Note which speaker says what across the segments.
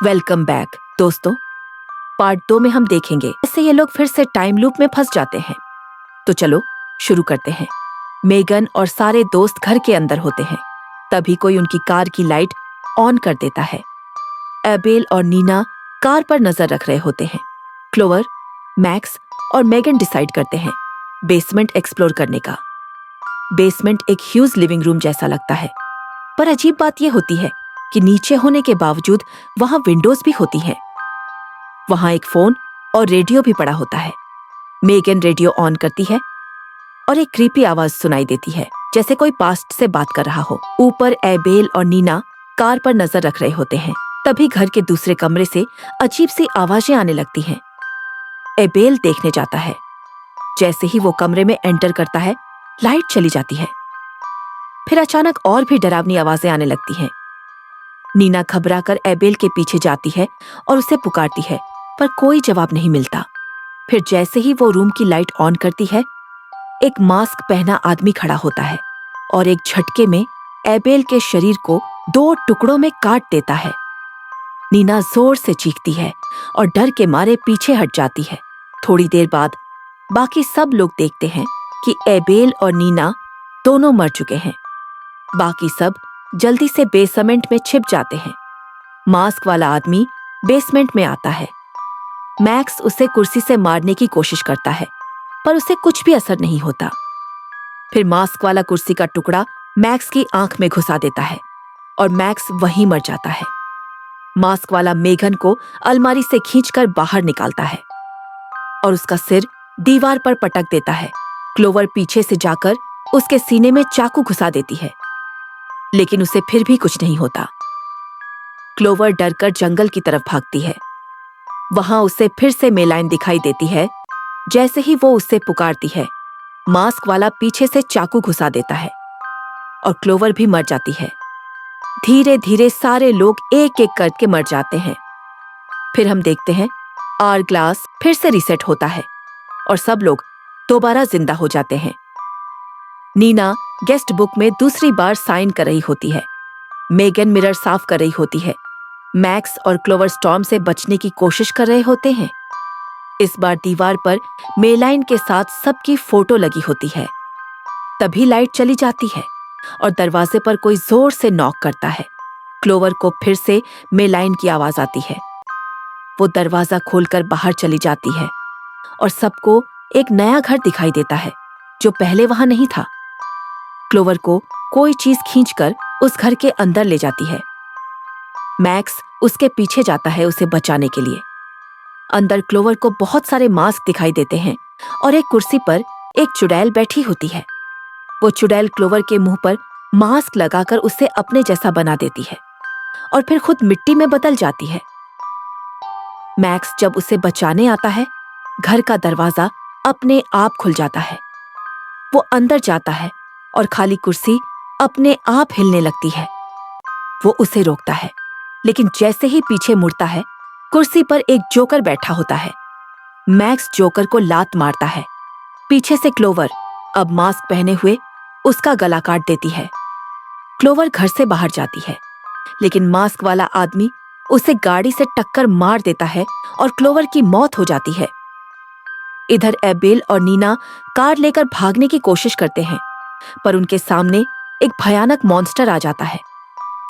Speaker 1: Welcome back दोस्तों। Part 2 में हम देखेंगे ऐसे ये लोग फिर से टाइम लूप में फंस जाते हैं। तो चलो शुरू करते हैं। मेगन और सारे दोस्त घर के अंदर होते हैं। तभी कोई उनकी कार की लाइट ऑन कर देता है। एबेल और नीना कार पर नजर रख रहे होते हैं। क्लोवर, मैक्स और मेगन डिसाइड करते हैं बेसमेंट एक्सप्लोर करने का। बेसमेंट एक ह्यूज लिविंग रूम जैसा लगता है, पर अजीब बात यह होती है कि नीचे होने के बावजूद वहां विंडोज भी होती हैं। वहां एक फोन और रेडियो भी पड़ा होता है। मेगन रेडियो ऑन करती है और एक क्रीपी आवाज सुनाई देती है, जैसे कोई पास्ट से बात कर रहा हो। ऊपर एबेल और नीना कार पर नजर रख रहे होते हैं। तभी घर के दूसरे कमरे से अजीब सी आवाजें आने लगती हैं। एबेल देखने जाता है। जैसे ही वो कमरे में एंटर करता है, लाइट चली जाती है। फिर अचानक और भी डरावनी आवाजें आने लगती हैं। नीना घबराकर एबेल के पीछे जाती है और उसे पुकारती है, पर कोई जवाब नहीं मिलता। फिर जैसे ही वो रूम की लाइट ऑन करती है, एक मास्क पहना आदमी खड़ा होता है और एक झटके में एबेल के शरीर को 2 टुकड़ों में काट देता है। नीना जोर से चीखती है और डर के मारे पीछे हट जाती है। थोड़ी देर बाद बाकी सब लोग देखते हैं कि एबेल और नीना दोनों मर चुके हैं। बाकी सब जल्दी से बेसमेंट में छिप जाते हैं। मास्क वाला आदमी बेसमेंट में आता है। मैक्स उसे कुर्सी से मारने की कोशिश करता है, पर उसे कुछ भी असर नहीं होता। फिर मास्क वाला कुर्सी का टुकड़ा मैक्स की आंख में घुसा देता है और मैक्स वहीं मर जाता है। मास्क वाला मेगन को अलमारी से खींचकर बाहर निकालता है और उसका सिर दीवार पर पटक देता है। क्लोवर पीछे से जाकर उसके सीने में चाकू घुसा देती है, लेकिन उसे फिर भी कुछ नहीं होता। क्लोवर डरकर जंगल की तरफ भागती है। वहां उसे फिर से मेलाइन दिखाई देती है। जैसे ही वो उससे पुकारती है, मास्क वाला पीछे से चाकू घुसा देता है और क्लोवर भी मर जाती है। धीरे धीरे सारे लोग एक एक करके मर जाते हैं। फिर हम देखते हैं आवर ग्लास फिर से रीसेट होता है और सब लोग दोबारा जिंदा हो जाते हैं। नीना गेस्ट बुक में दूसरी बार साइन कर रही होती है। मेगन मिरर साफ कर रही होती है। मैक्स और क्लोवर स्टॉर्म से बचने की कोशिश कर रहे होते हैं। इस बार दीवार पर मेलाइन के साथ सबकी फोटो लगी होती है। तभी लाइट चली जाती है और दरवाजे पर कोई जोर से नॉक करता है। क्लोवर को फिर से मेलाइन की आवाज आती है। वो दरवाजा खोलकर बाहर चली जाती है और सबको एक नया घर दिखाई देता है जो पहले वहां नहीं था। क्लोवर को कोई चीज खींचकर उस घर के अंदर ले जाती है। मैक्स उसके पीछे जाता है उसे बचाने के लिए। अंदर क्लोवर को बहुत सारे मास्क दिखाई देते हैं और एक कुर्सी पर एक चुड़ैल बैठी होती है। वो चुड़ैल क्लोवर के मुंह पर मास्क लगाकर उसे अपने जैसा बना देती है और फिर खुद मिट्टी में बदल जाती है। मैक्स जब उसे बचाने आता है, घर का दरवाजा अपने आप खुल जाता है। वो अंदर जाता है और खाली कुर्सी अपने आप हिलने लगती है। वो उसे रोकता है, लेकिन जैसे ही पीछे मुड़ता है, कुर्सी पर एक जोकर बैठा होता है। मैक्स जोकर को लात मारता है। पीछे से क्लोवर, अब मास्क पहने हुए, उसका गला काट देती है। क्लोवर घर से बाहर जाती है, लेकिन मास्क वाला आदमी उसे गाड़ी से टक्कर मार देता है और क्लोवर की मौत हो जाती है। इधर एबेल और नीना कार लेकर भागने की कोशिश करते हैं, पर उनके सामने एक भयानक मॉन्स्टर आ जाता है।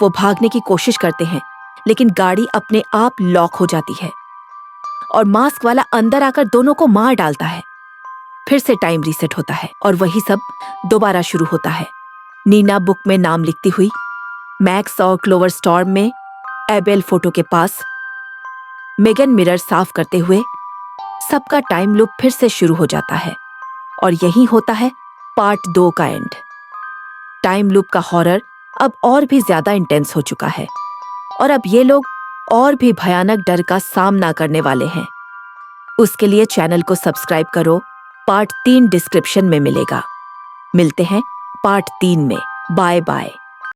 Speaker 1: वो भागने की कोशिश करते हैं, लेकिन गाड़ी अपने आप लॉक हो जाती है और मास्क वाला अंदर आकर दोनों को मार डालता है। फिर से टाइम रीसेट होता है और वही सब दोबारा शुरू होता है। नीना बुक में नाम लिखती हुई, मैक्स और क्लोवर स्टॉर्म में, एबेल फोटो के पास, मेगन मिरर साफ करते हुए। सबका टाइम लूप फिर से शुरू हो जाता है और यही होता है पार्ट 2 का एंड। टाइम लूप का हॉरर अब और भी ज्यादा इंटेंस हो चुका है और अब ये लोग और भी भयानक डर का सामना करने वाले हैं। उसके लिए चैनल को सब्सक्राइब करो। पार्ट 3 डिस्क्रिप्शन में मिलेगा। मिलते हैं पार्ट 3 में। Bye bye.